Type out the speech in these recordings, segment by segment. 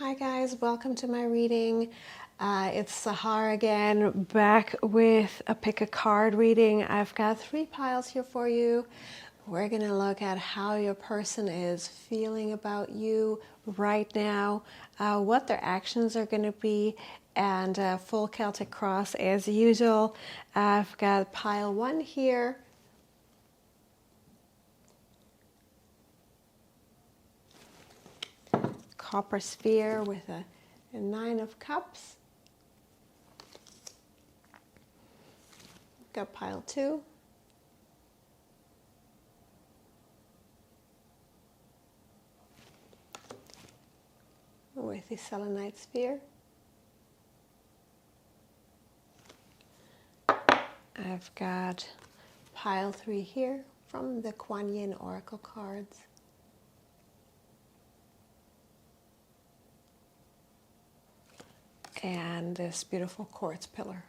Hi guys, welcome to my reading. It's Sahar again, back with a pick a card reading. I've got 3 piles here for you. We're going to look at how your person is feeling about you right now, what their actions are going to be, and full Celtic cross as usual. I've got pile 1 here. Copper sphere with a 9 of cups. Got pile 2. With the selenite sphere. I've got pile 3 here from the Kuan Yin Oracle cards. And this beautiful quartz pillar.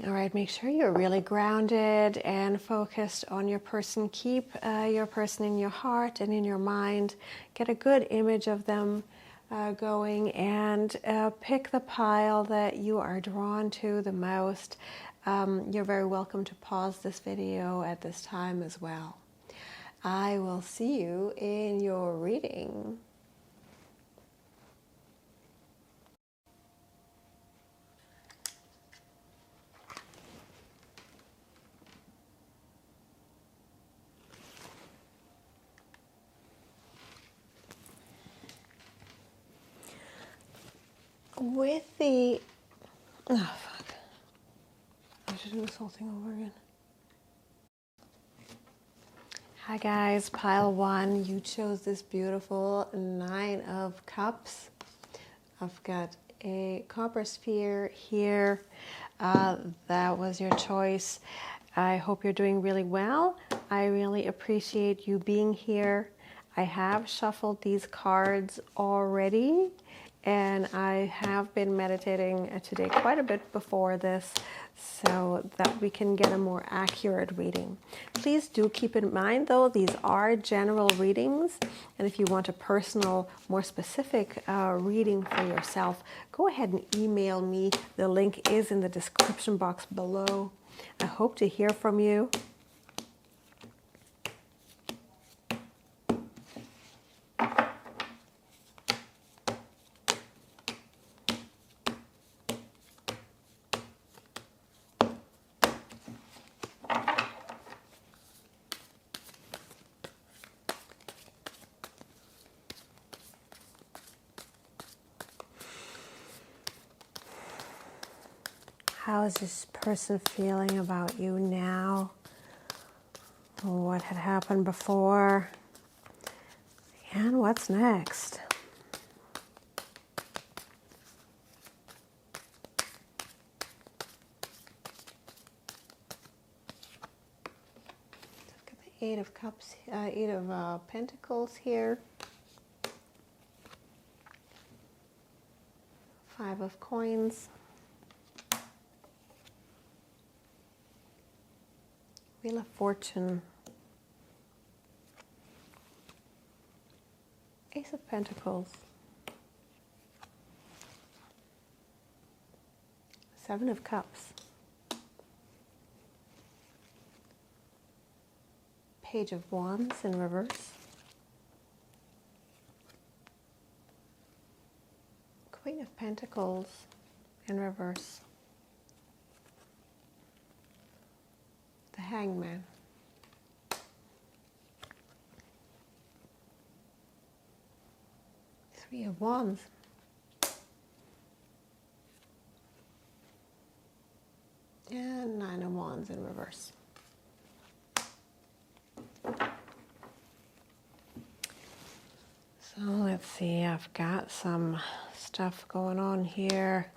All right, make sure you're really grounded and focused on your person. Keep your person in your heart and in your mind. Get a good image of them going, and pick the pile that you are drawn to the most. You're very welcome to pause this video at this time as well. I will see you in your reading. With the... oh, fuck. I should do this whole thing over again. Hi guys, pile 1, you chose this beautiful 9 of cups. I've got a copper sphere here. That was your choice. I hope you're doing really well. I really appreciate you being here. I have shuffled these cards already, and I have been meditating today quite a bit before this, so that we can get a more accurate reading. Please do keep in mind though, these are general readings, and if you want a personal, more specific reading for yourself, go ahead and email me. The link is in the description box below. I hope to hear from you. How is this person feeling about you now? What had happened before? And what's next? Look at the 8 of cups, 8 of pentacles here. 5 of coins. Wheel of Fortune. Ace of Pentacles. 7 of Cups. Page of Wands in reverse. Queen of Pentacles in reverse. The Hangman. Three of Wands. And 9 of Wands in reverse. So let's see, I've got some stuff going on here.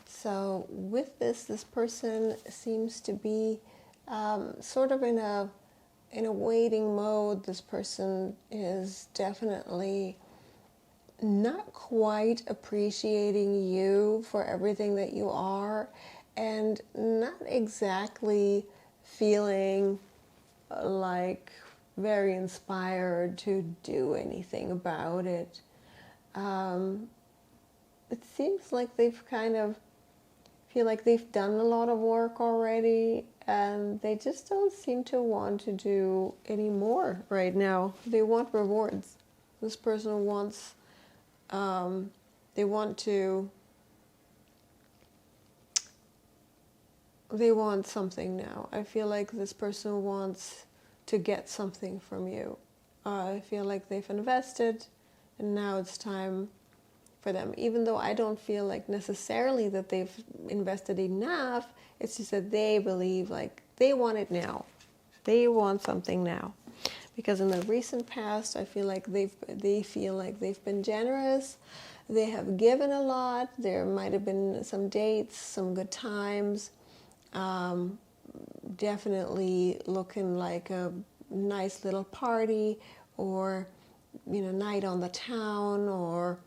So with this person seems to be sort of in a waiting mode. This person is definitely not quite appreciating you for everything that you are, and not exactly feeling like very inspired to do anything about it. It seems like they've kind of feel like they've done a lot of work already, and they just don't seem to want to do any more right now. They want rewards. This person wants, they want something now. I feel like this person wants to get something from you. I feel like they've invested, and now it's time for them. Even though I don't feel like necessarily that they've invested enough, it's just that they believe like they want it now. They want something now. Because in the recent past, I feel like they feel like they've been generous. They have given a lot. There might have been some dates, some good times. Definitely looking like a nice little party, or night on the town, or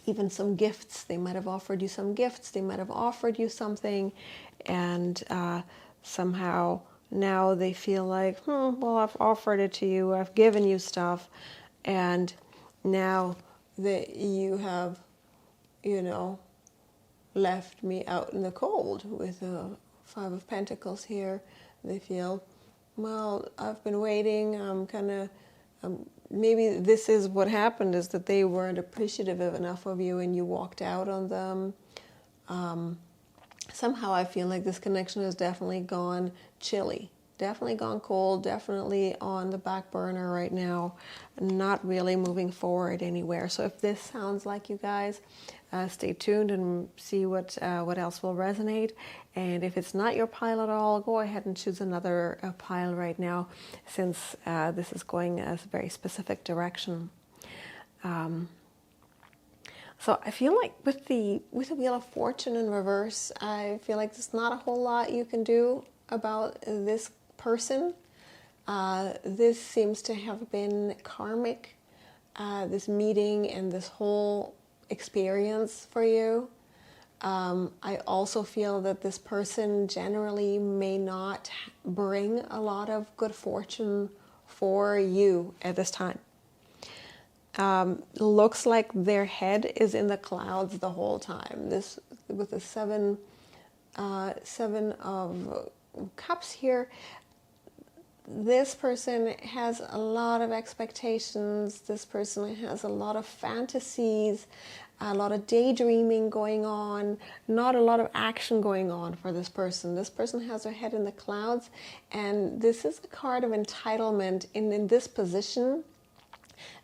even some gifts. They might have offered you some gifts. They might have offered you something, and somehow now they feel like, well, I've offered it to you. I've given you stuff, and now that you have, left me out in the cold with a 5 of Pentacles here. They feel, well, I've been waiting. I'm kind of, maybe this is what happened, is that they weren't appreciative enough of you and you walked out on them. Somehow I feel like this connection has definitely gone chilly, definitely gone cold, definitely on the back burner right now, not really moving forward anywhere. So if this sounds like you guys, stay tuned and see what else will resonate. And if it's not your pile at all, go ahead and choose another pile right now, since this is going a very specific direction. So I feel like with the Wheel of Fortune in reverse, I feel like there's not a whole lot you can do about this person. This seems to have been karmic, this meeting and this whole experience for you. I also feel that this person generally may not bring a lot of good fortune for you at this time. Looks like their head is in the clouds the whole time. This with the seven of Cups here. This person has a lot of expectations. This person has a lot of fantasies, a lot of daydreaming going on, not a lot of action going on for this person. This person has their head in the clouds, and this is a card of entitlement. In this position,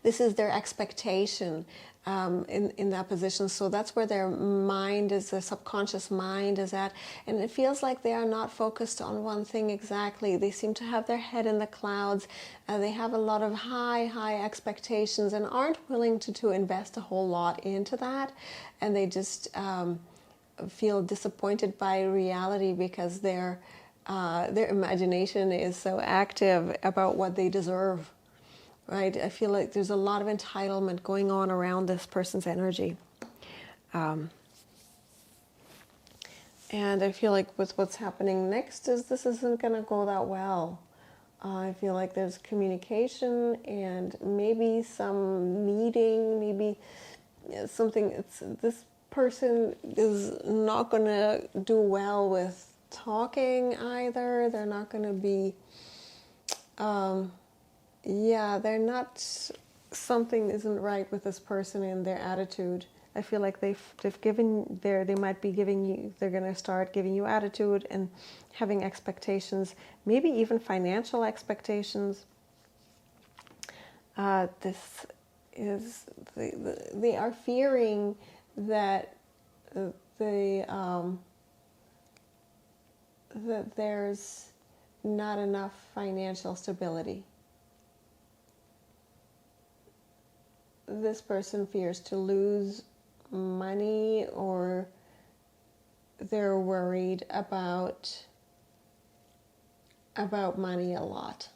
this is their expectation in that position. So that's where their mind is, their subconscious mind is at. And it feels like they are not focused on one thing exactly. They seem to have their head in the clouds. They have a lot of high expectations and aren't willing to invest a whole lot into that. And they just feel disappointed by reality because their imagination is so active about what they deserve. Right? I feel like there's a lot of entitlement going on around this person's energy. And I feel like with what's happening next is this isn't going to go that well. I feel like there's communication and maybe some meeting, maybe something. This person is not going to do well with talking either. They're not going to be... they're not, something isn't right with this person and their attitude. I feel like they're going to start giving you attitude and having expectations, maybe even financial expectations. They are fearing that that there's not enough financial stability. This person fears to lose money, or they're worried about money a lot.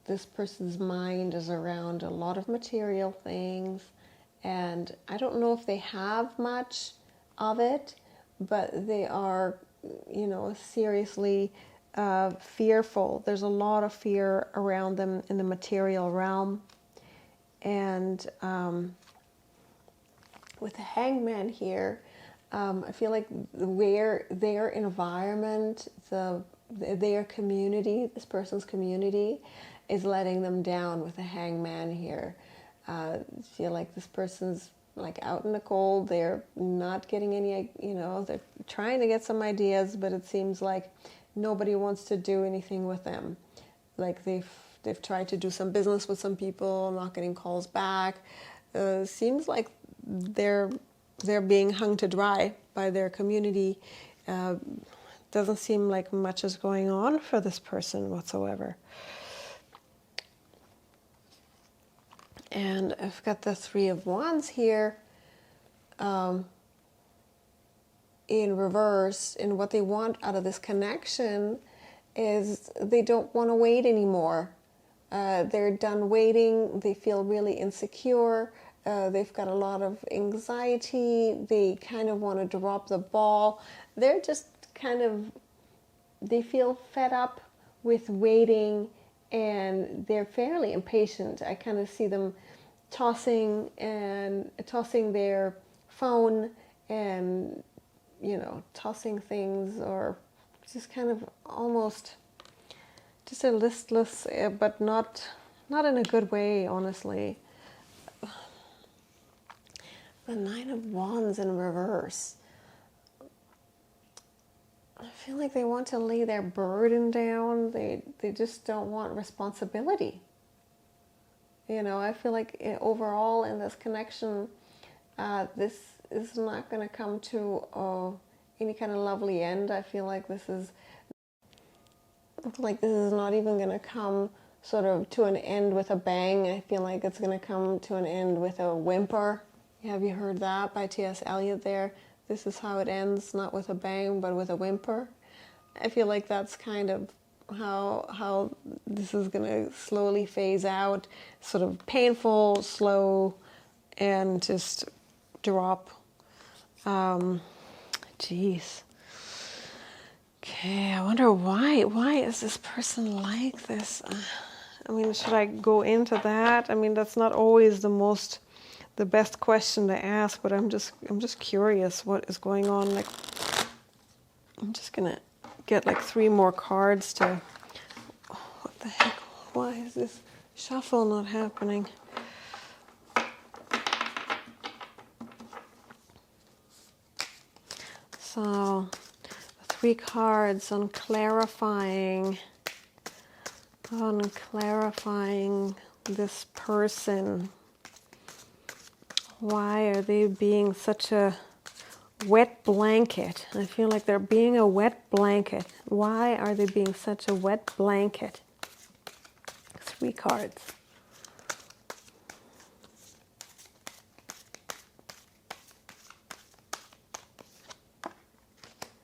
This person's mind is around a lot of material things, and I don't know if they have much of it, but they are, seriously fearful. There's a lot of fear around them in the material realm. And with the Hangman here, I feel like where their environment, their community, this person's community, is letting them down with the Hangman here. I feel like this person's like out in the cold. They're not getting any, they're trying to get some ideas, but it seems like nobody wants to do anything with them. Like they've tried to do some business with some people, not getting calls back. Seems like they're being hung to dry by their community. Doesn't seem like much is going on for this person whatsoever. And I've got the Three of Wands here in reverse. And what they want out of this connection is they don't want to wait anymore. They're done waiting. They feel really insecure. They've got a lot of anxiety. They kind of want to drop the ball. They're just they feel fed up with waiting, and they're fairly impatient. I kind of see them tossing their phone and, tossing things, or just kind of almost just a listless, but not in a good way, honestly. The Nine of Wands in reverse. I feel like they want to lay their burden down. They just don't want responsibility. I feel like overall in this connection, this is not going to come to any kind of lovely end. I feel like this is not even going to come sort of to an end with a bang. I feel like it's going to come to an end with a whimper. Have you heard that by T.S. Eliot there? This is how it ends, not with a bang, but with a whimper. I feel like that's kind of how this is going to slowly phase out, sort of painful, slow, and just drop. Jeez. Okay, I wonder why. Why is this person like this? Should I go into that? That's not always the best question to ask, but I'm just curious what is going on. Like, I'm just gonna get like 3 more cards to. What the heck? Why is this shuffle not happening? So, 3 cards on clarifying this person. Why are they being such a wet blanket? I feel like they're being a wet blanket. Why are they being such a wet blanket? 3 cards.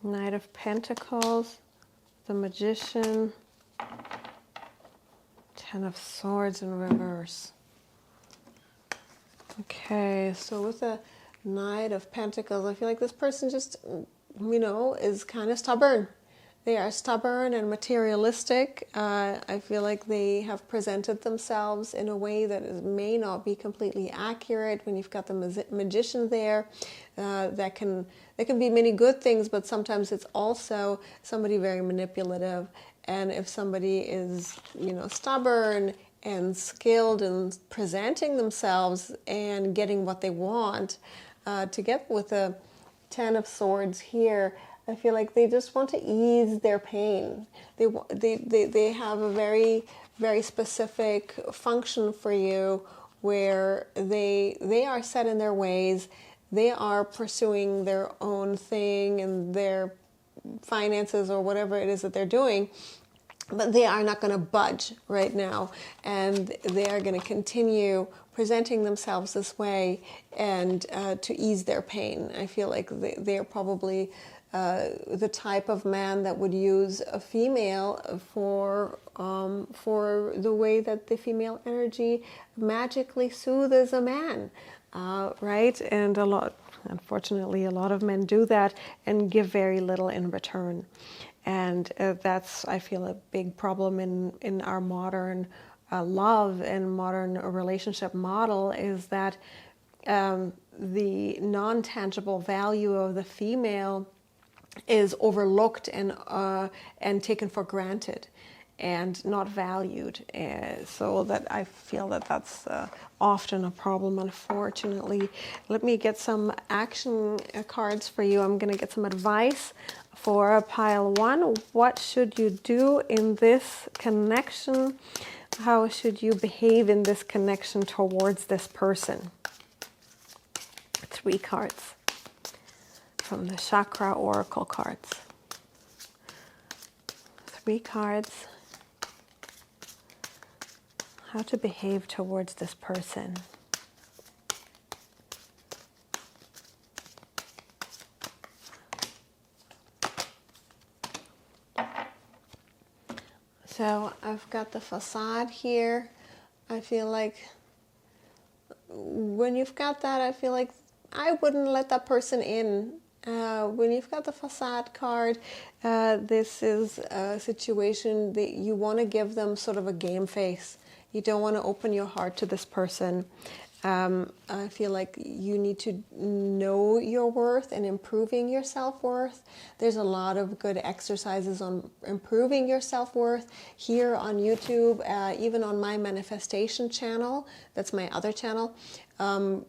Knight of Pentacles, the Magician, 10 of Swords in reverse. Okay, so with the Knight of Pentacles, I feel like this person just, is kind of stubborn. They are stubborn and materialistic. I feel like they have presented themselves in a way that may not be completely accurate. When you've got the Magician there, that can be many good things, but sometimes it's also somebody very manipulative. And if somebody is, stubborn and skilled in presenting themselves and getting what they want, together with the 10 of Swords here, I feel like they just want to ease their pain. They have a very, very specific function for you where they are set in their ways. They are pursuing their own thing and their finances or whatever it is that they're doing. But they are not going to budge right now, and they are going to continue presenting themselves this way and to ease their pain. I feel like they are probably the type of man that would use a female for the way that the female energy magically soothes a man, right? And unfortunately, a lot of men do that and give very little in return. And that's, I feel, a big problem in our modern love and modern relationship model, is that the non-tangible value of the female is overlooked and taken for granted and not valued. So that I feel that that's often a problem, unfortunately. Let me get some action cards for you. I'm going to get some advice for pile 1. What should you do in this connection? How should you behave in this connection towards this person? 3 cards from the Chakra Oracle cards. 3 cards. How to behave towards this person. So I've got the facade here. I feel like when you've got that, I feel like I wouldn't let that person in. When you've got the facade card, this is a situation that you want to give them sort of a game face. You don't want to open your heart to this person. I feel like you need to know your worth and improving your self-worth. There's a lot of good exercises on improving your self-worth here on YouTube, even on my manifestation channel. That's my other channel.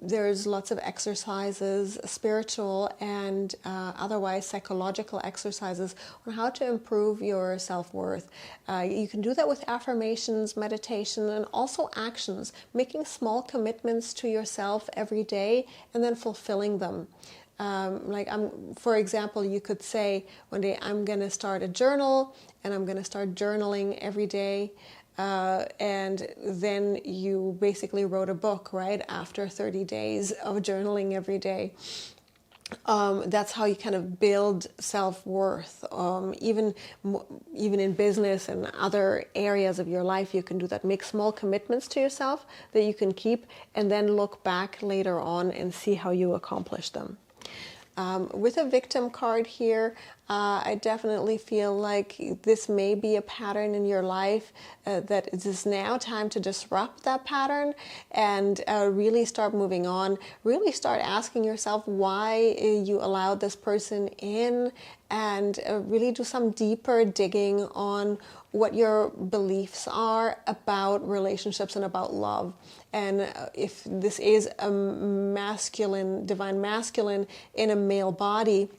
There's lots of exercises, spiritual and otherwise psychological exercises on how to improve your self-worth. You can do that with affirmations, meditation, and also actions, making small commitments to yourself every day and then fulfilling them. For example, you could say one day, I'm going to start a journal and I'm going to start journaling every day. And then you basically wrote a book, right? After 30 days of journaling every day. That's how you kind of build self-worth. Even in business and other areas of your life, you can do that. Make small commitments to yourself that you can keep and then look back later on and see how you accomplish them. With a victim card here, I definitely feel like this may be a pattern in your life that it is now time to disrupt that pattern and really start moving on. Really start asking yourself why you allowed this person in, and really do some deeper digging on what your beliefs are about relationships and about love. And if this is a masculine, divine masculine in a male body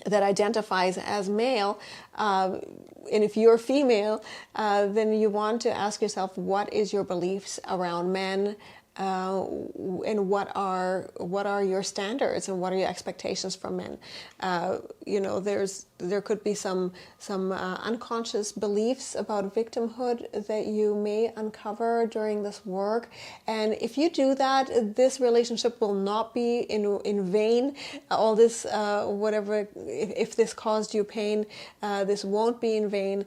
that identifies as male, and if you're female, then you want to ask yourself, what is your beliefs around men? And what are your standards and what are your expectations from men? There could be some unconscious beliefs about victimhood that you may uncover during this work. And if you do that, this relationship will not be in vain. All this, if this caused you pain, this won't be in vain.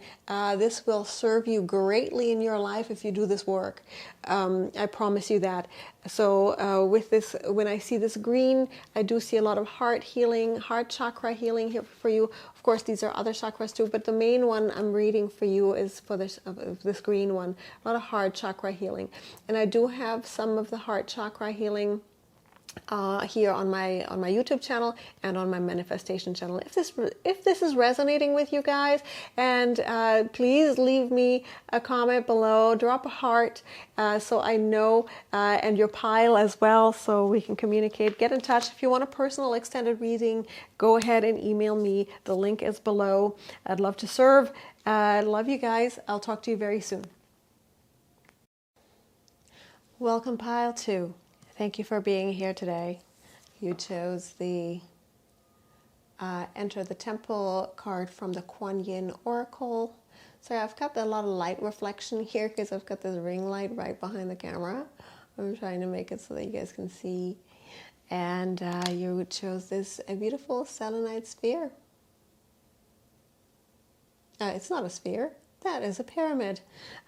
This will serve you greatly in your life if you do this work. I promise you that. So with this, when I see this green, I do see a lot of heart healing, heart chakra healing here for you. Of course, these are other chakras too, but the main one I'm reading for you is for this green one. A lot of heart chakra healing. And I do have some of the heart chakra healing here on my YouTube channel and on my manifestation channel. If this is resonating with you guys, and please leave me a comment below, drop a heart so I know, and your pile as well, so we can communicate. Get in touch. If you want a personal extended reading, go ahead and email me. The link is below. I'd love to serve. I love you guys. I'll talk to you very soon. Welcome, pile 2. Thank you for being here today. You chose the Enter the Temple card from the Kuan Yin Oracle. Sorry, I've got a lot of light reflection here because I've got this ring light right behind the camera. I'm trying to make it so that you guys can see. And you chose this beautiful selenite sphere. It's not a sphere. That is a pyramid.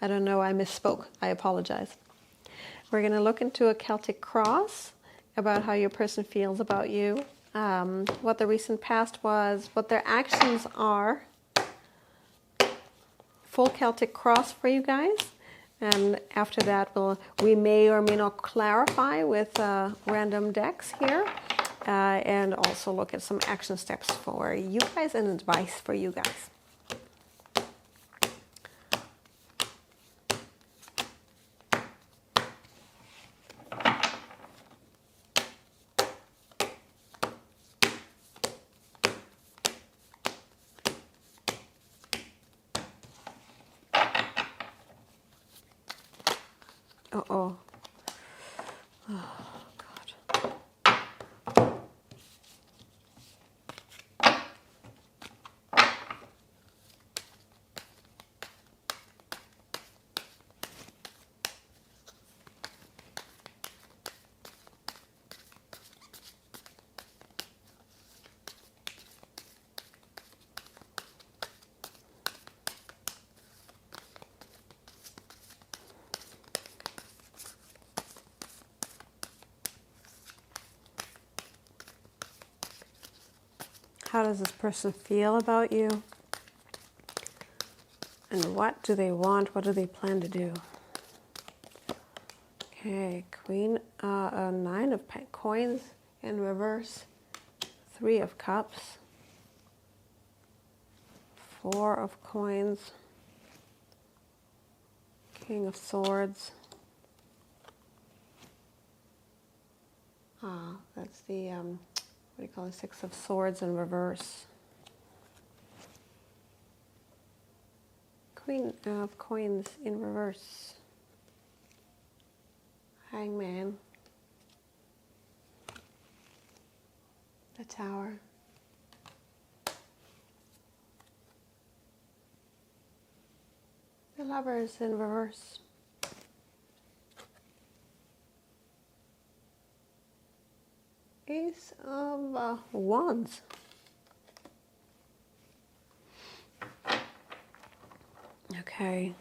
I don't know, I misspoke. I apologize. We're going to look into a Celtic cross about how your person feels about you, what the recent past was, what their actions are, full Celtic cross for you guys. And after that, we may or may not clarify with random decks here. And also look at some action steps for you guys and advice for you guys. Uh-oh. Oh, God. How does this person feel about you? And what do they want? What do they plan to do? Okay, Queen, 9 of coins in reverse, 3 of cups, 4 of coins, King of swords. That's the, what do you call it, 6 of swords in reverse. Queen of coins in reverse. Hangman. The Tower. The Lovers in reverse. Ace of Wands. Okay.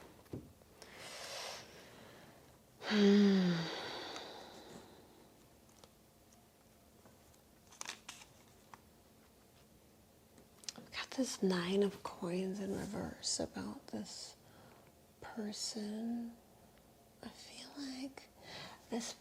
Got this 9 of coins in reverse about this person. I feel like this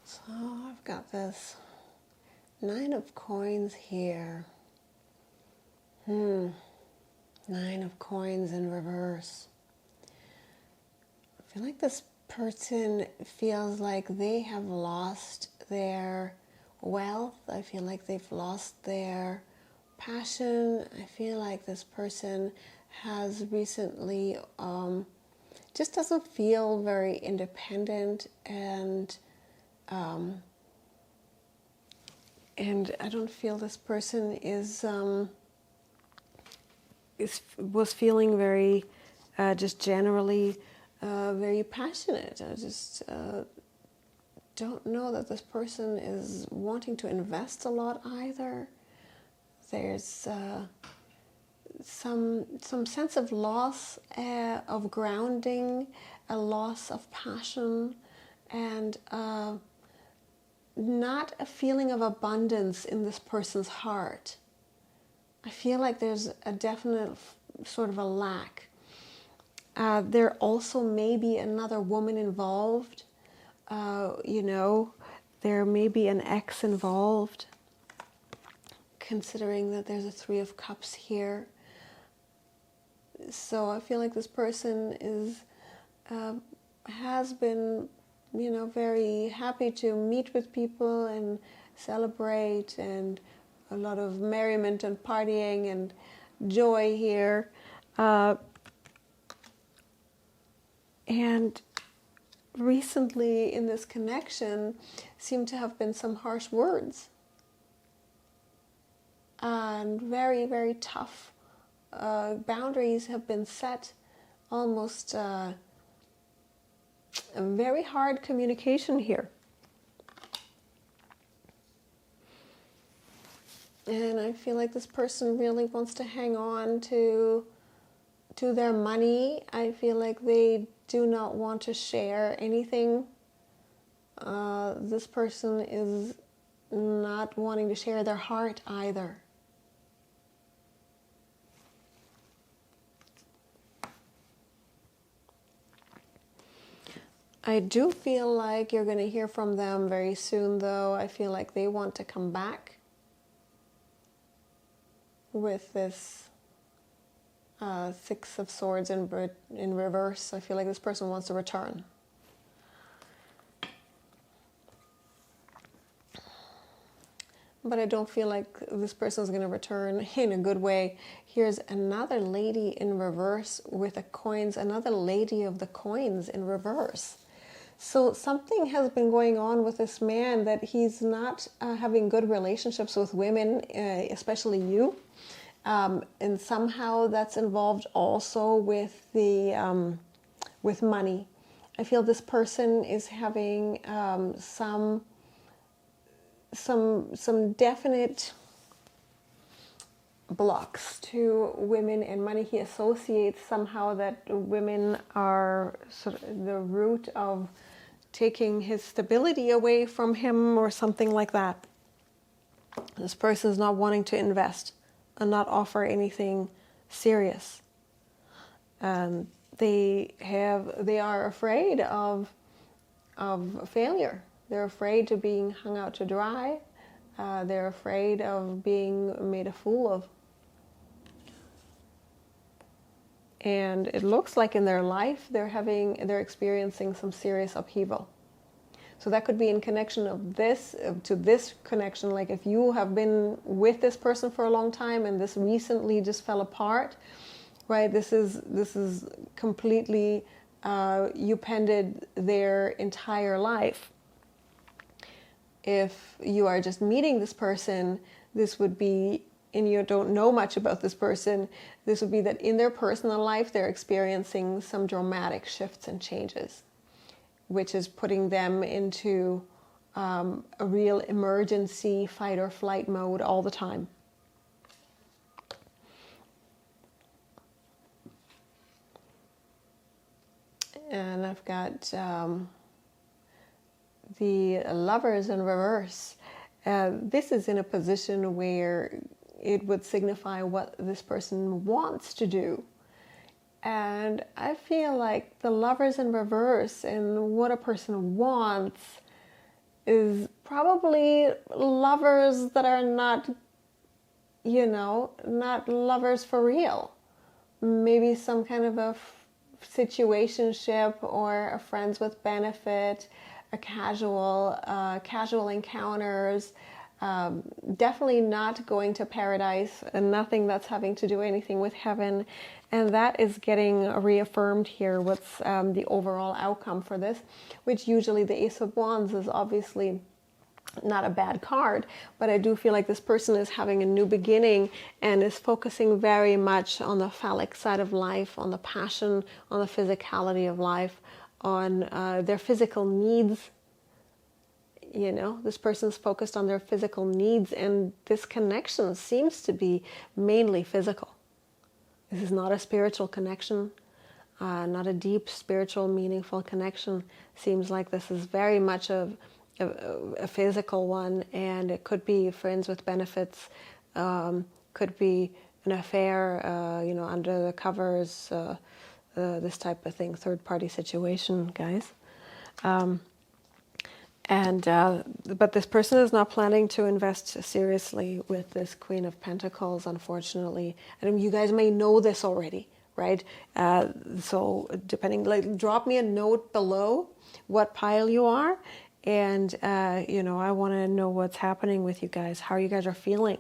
So I've got this 9 of coins here. 9 of coins in reverse. I feel like this person feels like they have lost their wealth. I feel like they've lost their passion. I feel like this person has recently just doesn't feel very independent, and I don't feel this person was feeling very just generally very passionate. I just don't know that this person is wanting to invest a lot either. There's some sense of loss of grounding, a loss of passion, and not a feeling of abundance in this person's heart. I feel like there's a definite sort of a lack. There also may be another woman involved. There may be an ex involved, considering that there's a 3 of cups here. So I feel like this person has been, very happy to meet with people and celebrate, and a lot of merriment and partying and joy here. And recently in this connection seem to have been some harsh words and very, very tough boundaries have been set, almost a very hard communication here. And I feel like this person really wants to hang on to their money. I feel like they do not want to share anything. This person is not wanting to share their heart either. I do feel like you're going to hear from them very soon, though. I feel like they want to come back with this Six of Swords in reverse. I feel like this person wants to return. But I don't feel like this person is going to return in a good way. Here's another lady in reverse with the coins, another lady of the coins in reverse. So something has been going on with this man that he's not having good relationships with women, especially you. And somehow that's involved also with the with money. I feel this person is having some definite blocks to women and money. He associates somehow that women are sort of the root of taking his stability away from him or something like that. This person is not wanting to invest and not offer anything serious. They are afraid of failure. They're afraid to being hung out to dry. They're afraid of being made a fool of. And it looks like in their life they're experiencing some serious upheaval. So that could be in connection of this to this connection. Like if you have been with this person for a long time and this recently just fell apart, right? This is completely upended their entire life. If you are just meeting this person, this would be, and you don't know much about this person, this would be that in their personal life they're experiencing some dramatic shifts and changes, which is putting them into a real emergency fight or flight mode all the time. And I've got the Lovers in reverse. This is in a position where it would signify what this person wants to do. And I feel like the Lovers in reverse and what a person wants is probably lovers that are not, not lovers for real. Maybe some kind of a situationship or a friends with benefit, a casual encounters, definitely not going to paradise, and nothing that's having to do anything with heaven. And that is getting reaffirmed here. What's the overall outcome for this? Which usually the Ace of Wands is obviously not a bad card, but I do feel like this person is having a new beginning and is focusing very much on the phallic side of life, on the passion, on the physicality of life, on their physical needs. This person's focused on their physical needs, and this connection seems to be mainly physical. This is not a spiritual connection, not a deep spiritual, meaningful connection. Seems like this is very much a physical one, and it could be friends with benefits, could be an affair, under the covers, this type of thing, third-party situation, guys. But this person is not planning to invest seriously with this Queen of Pentacles, unfortunately. And you guys may know this already, right? So depending, drop me a note below what pile you are. And, I want to know what's happening with you guys, how you guys are feeling.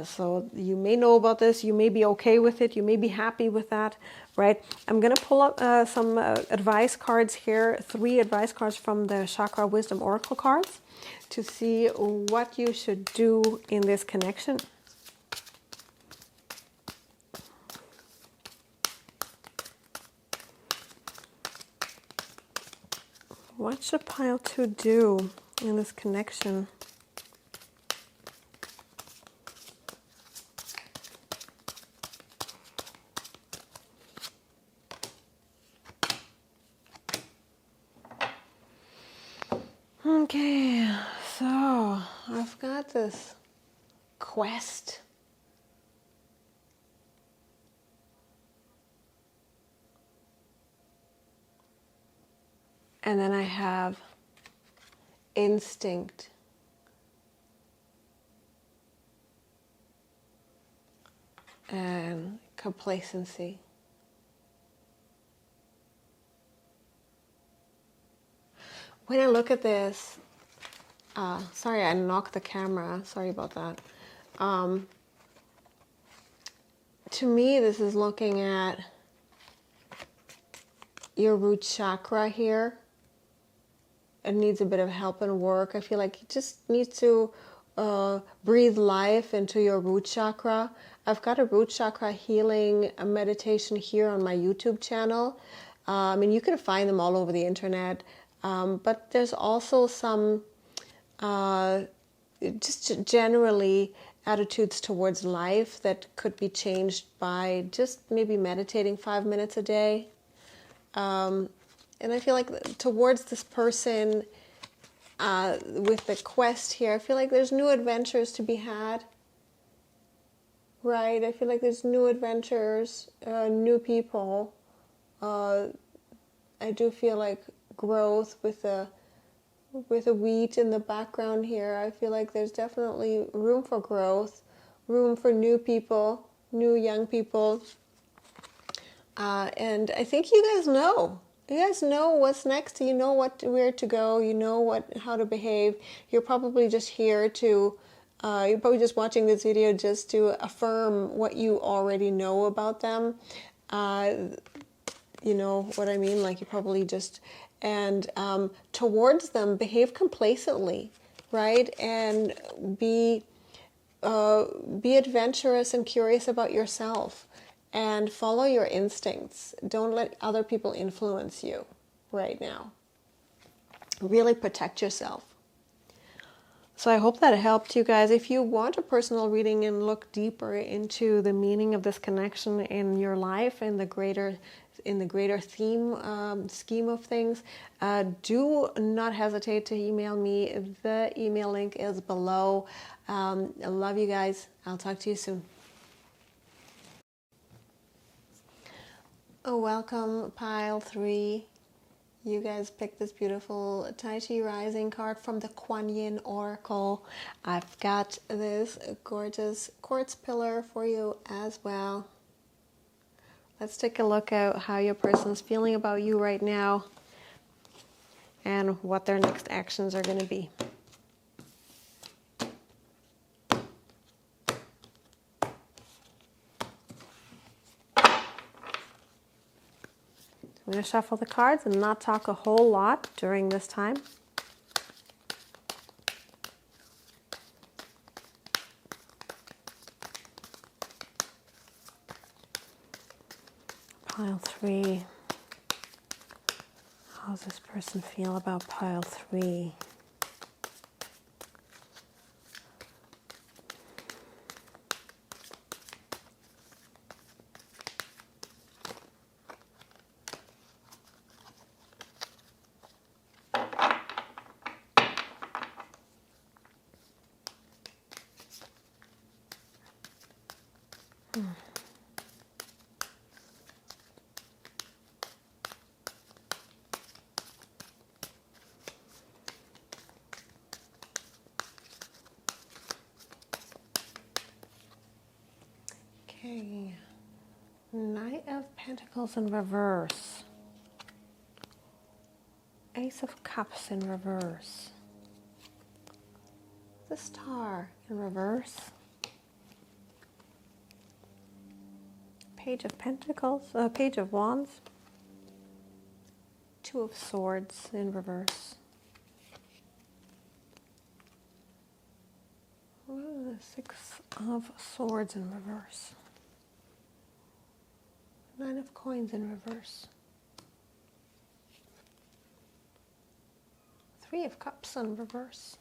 So you may know about this, you may be okay with it, you may be happy with that, right? I'm going to pull up some advice cards here, 3 advice cards from the Chakra Wisdom Oracle cards to see what you should do in this connection. What should pile 2 do in this connection? Okay, so I've got this quest. And then I have instinct. And complacency. When I look at this, sorry, I knocked the camera. Sorry about that. To me, this is looking at your root chakra here. It needs a bit of help and work. I feel like you just need to breathe life into your root chakra. I've got a root chakra healing meditation here on my YouTube channel. I mean, you can find them all over the internet. But there's also some just generally attitudes towards life that could be changed by just maybe meditating 5 minutes a day. And I feel like towards this person with the quest here, I feel like there's new adventures to be had. Right? I feel like there's new adventures, new people. I do feel like growth with a wheat in the background here. I feel like there's definitely room for growth, room for new people, new young people. And I think you guys know. You guys know what's next. You know where to go. You know how to behave. You're probably just here to. You're probably just watching this video just to affirm what you already know about them. You know what I mean? Like you probably just and towards them behave complacently, right? And be adventurous and curious about yourself. And follow your instincts. Don't let other people influence you right now. Really protect yourself. So I hope that helped you guys. If you want a personal reading and look deeper into the meaning of this connection in your life and the greater theme scheme of things, do not hesitate to email me. The email link is below. I love you guys. I'll talk to you soon. Oh, welcome, pile 3. You guys picked this beautiful Tai Chi Rising card from the Kuan Yin Oracle. I've got this gorgeous quartz pillar for you as well. Let's take a look at how your person's feeling about you right now and what their next actions are going to be. I'm going to shuffle the cards and not talk a whole lot during this time. Pile 3. How does this person feel about pile 3? Okay, Knight of Pentacles in reverse, Ace of Cups in reverse, the Star in reverse, Page of Pentacles, Page of Wands, Two of Swords in reverse, Six of Swords in reverse, Nine of Coins in reverse, Three of Cups in reverse,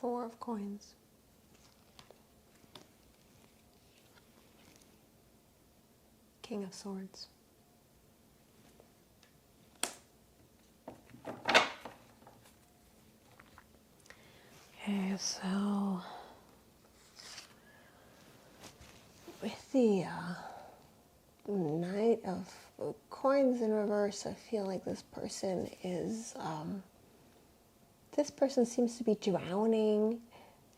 Four of Coins, King of Swords. Okay, so with the Knight of Coins in reverse, I feel like this person is, this person seems to be drowning.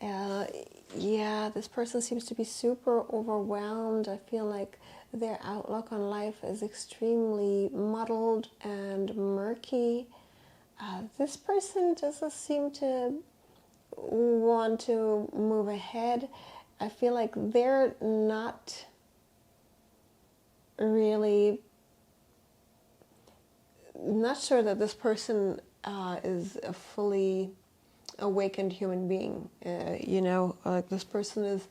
Yeah, this person seems to be super overwhelmed. I feel like their outlook on life is extremely muddled and murky. This person doesn't seem to want to move ahead. I feel like they're not really, not sure that this person is a fully awakened human being. This person is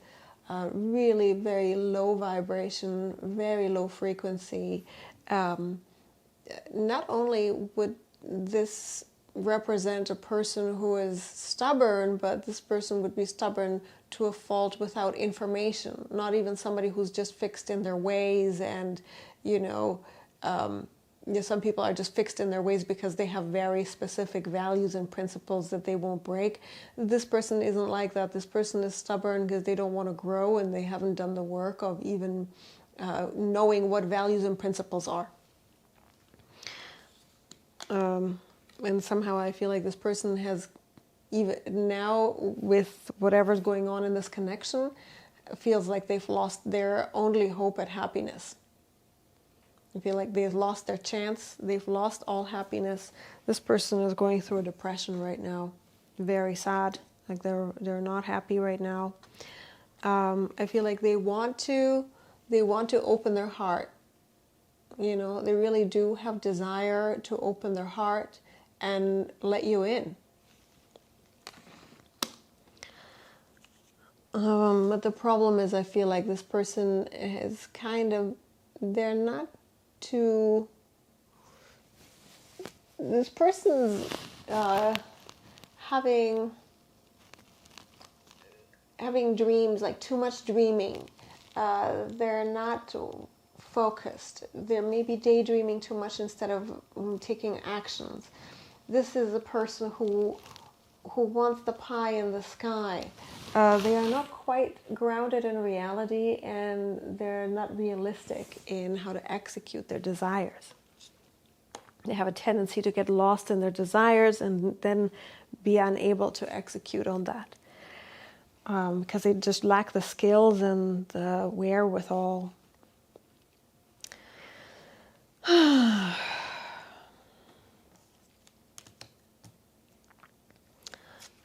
really very low vibration, very low frequency. Not only would this represent a person who is stubborn, but this person would be stubborn to a fault without information, not even somebody who's just fixed in their ways. And some people are just fixed in their ways because they have very specific values and principles that they won't break. This person isn't like that. This person is stubborn because they don't want to grow, and they haven't done the work of even knowing what values and principles are. And somehow I feel like this person has, even now with whatever's going on in this connection, feels like they've lost their only hope at happiness. I feel like they've lost their chance. They've lost all happiness. This person is going through a depression right now. Very sad. Like they're not happy right now. I feel like they want to open their heart. They really do have desire to open their heart and let you in. But the problem is, I feel like this person is they're not too, this person's having dreams, like too much dreaming. They're not focused. They're maybe daydreaming too much instead of taking actions. This is a person who wants the pie in the sky. They are not quite grounded in reality, and they're not realistic in how to execute their desires. They have a tendency to get lost in their desires and then be unable to execute on that. Because they just lack the skills and the wherewithal.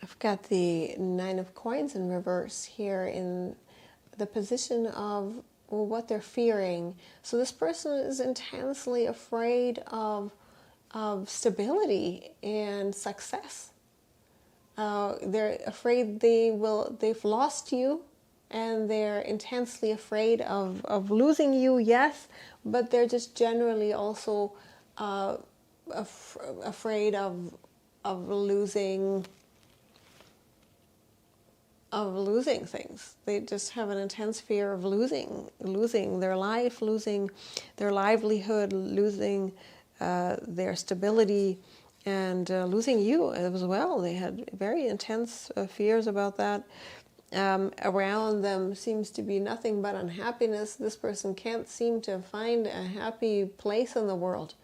I've got the Nine of Coins in reverse here in the position of what they're fearing. So this person is intensely afraid of stability and success. They're afraid they've lost you, and they're intensely afraid of losing you, yes, but they're just generally also afraid of losing things. They just have an intense fear of losing their life, losing their livelihood, losing their stability, and losing you as well. They had very intense fears about that. Around them seems to be nothing but unhappiness. This person can't seem to find a happy place in the world.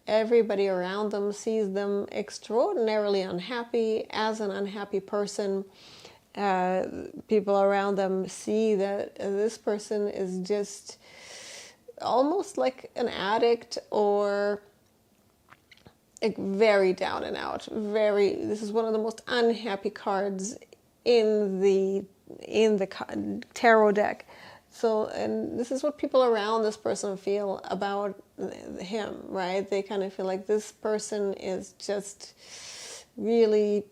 Everybody around them sees them extraordinarily unhappy, as an unhappy person. People around them see that this person is just almost like an addict, or very down and out. This is one of the most unhappy cards in the tarot deck. So, and this is what people around this person feel about him, right? They kind of feel like this person is just really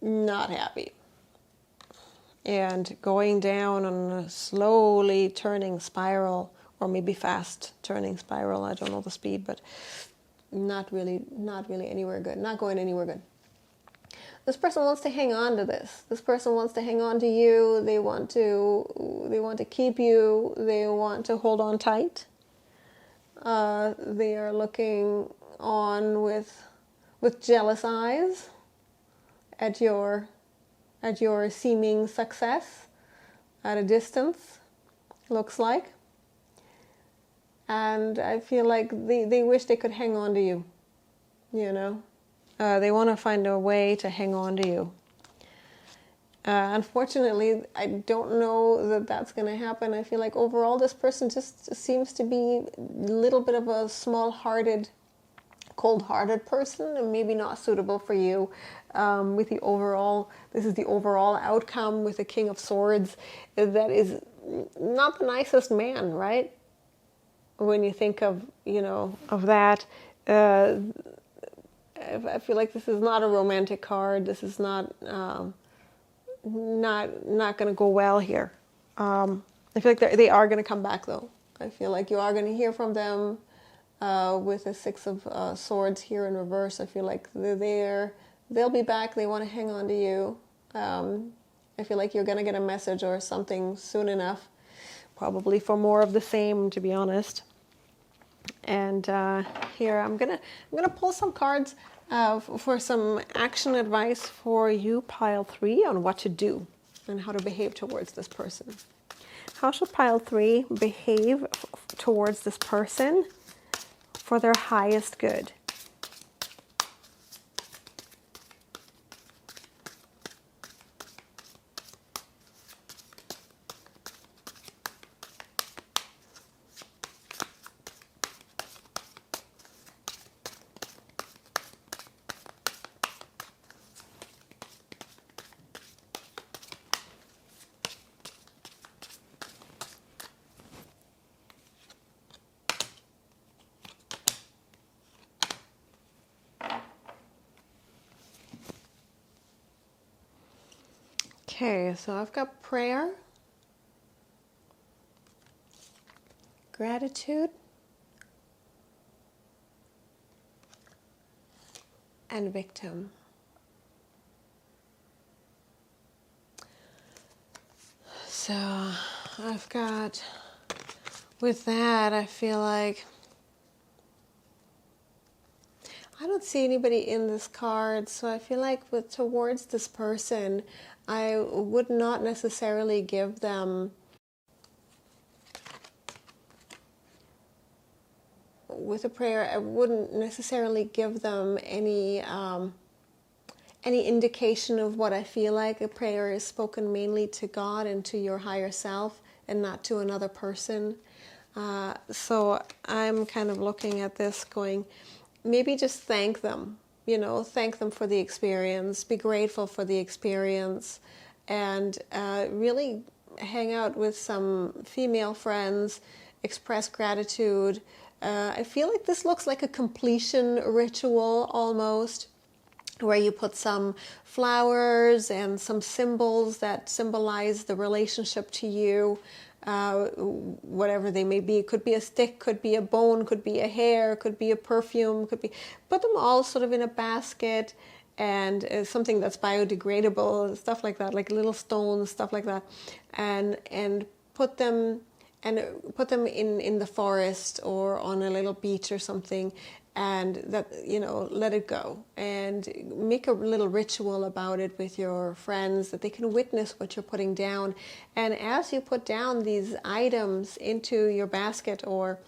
not happy. And going down on a slowly turning spiral, or maybe fast turning spiral. I don't know the speed, but not really anywhere good. Not going anywhere good. This person wants to hang on to this. This person wants to hang on to you. They want to keep you. They want to hold on tight. They are looking on with jealous eyes at your at your seeming success at a distance, looks like. And I feel like they wish they could hang on to you, you know. They want to find a way to hang on to you. Unfortunately, I don't know that that's going to happen. I feel like overall this person just seems to be a little bit of a small-hearted, cold-hearted person, and maybe not suitable for you. With the overall, this is the overall outcome with the King of Swords. That is not the nicest man, right? When you think of, you know, of that, I feel like this is not a romantic card. This is not going to go well here. I feel like they are going to come back, though. I feel like you are going to hear from them with the Six of Swords here in reverse. I feel like they're there. They'll be back. They want to hang on to you. I feel like you're going to get a message or something soon enough, probably for more of the same, to be honest. And here I'm gonna pull some cards for some action advice for you, pile 3, on what to do and how to behave towards this person. How should pile 3 behave towards this person for their highest good? Okay, so I've got prayer, gratitude, and victim. So I've got, with that, I feel like I don't see anybody in this card, so I feel like towards this person, I would not necessarily give them, with a prayer, I wouldn't necessarily give them any indication of what I feel like. A prayer is spoken mainly to God and to your higher self and not to another person. So I'm kind of looking at this going, maybe just thank them, you know, thank them for the experience, be grateful for the experience, and really hang out with some female friends, express gratitude. I feel like this looks like a completion ritual almost, where you put some flowers and some symbols that symbolize the relationship to you, whatever they may be. It could be a stick, could be a bone, could be a hair, could be a perfume, could be, put them all sort of in a basket, and something that's biodegradable, stuff like that, like little stones, stuff like that, and put them in the forest or on a little beach or something, and that, you know, let it go and make a little ritual about it with your friends, that they can witness what you're putting down. And as you put down these items into your basket, or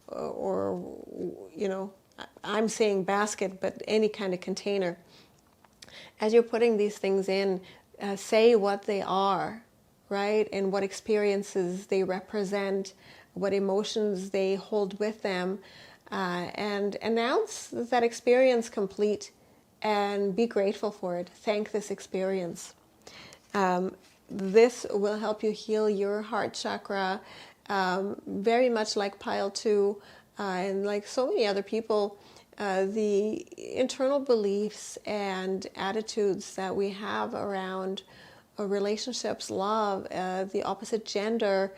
you know, I'm saying basket, but any kind of container, as you're putting these things in, say what they are, right? And what experiences they represent, what emotions they hold with them, and announce that experience complete and be grateful for it. Thank this experience. This will help you heal your heart chakra, very much like pile 2, and like so many other people. The internal beliefs and attitudes that we have around relationships, love, the opposite gender,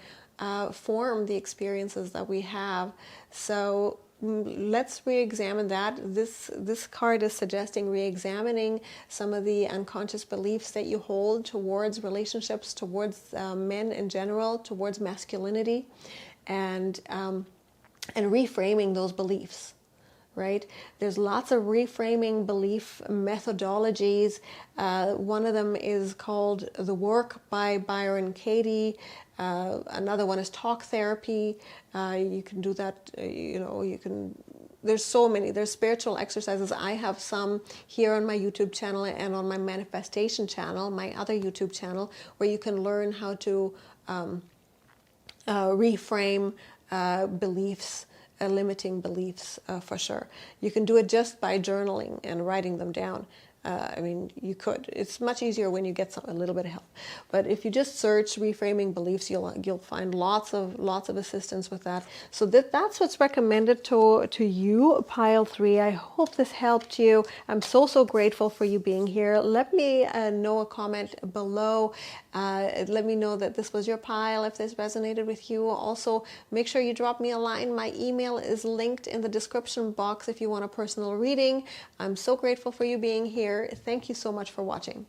form the experiences that we have. So let's re-examine that. This card is suggesting re-examining some of the unconscious beliefs that you hold towards relationships, towards men in general, towards masculinity, and reframing those beliefs. right? There's lots of reframing belief methodologies. One of them is called The Work by Byron Katie. Another one is talk therapy. You can do that, you can, there's so many. There's spiritual exercises. I have some here on my YouTube channel and on my manifestation channel, my other YouTube channel, where you can learn how to reframe beliefs, limiting beliefs, for sure. You can do it just by journaling and writing them down. I mean, you could. It's much easier when you get a little bit of help. But if you just search reframing beliefs, you'll find lots of assistance with that. So that's what's recommended to you, pile 3. I hope this helped you. I'm so grateful for you being here. Let me know a comment below. Let me know that this was your pile, if this resonated with you. Also, make sure you drop me a line. My email is linked in the description box if you want a personal reading. I'm so grateful for you being here. Thank you so much for watching.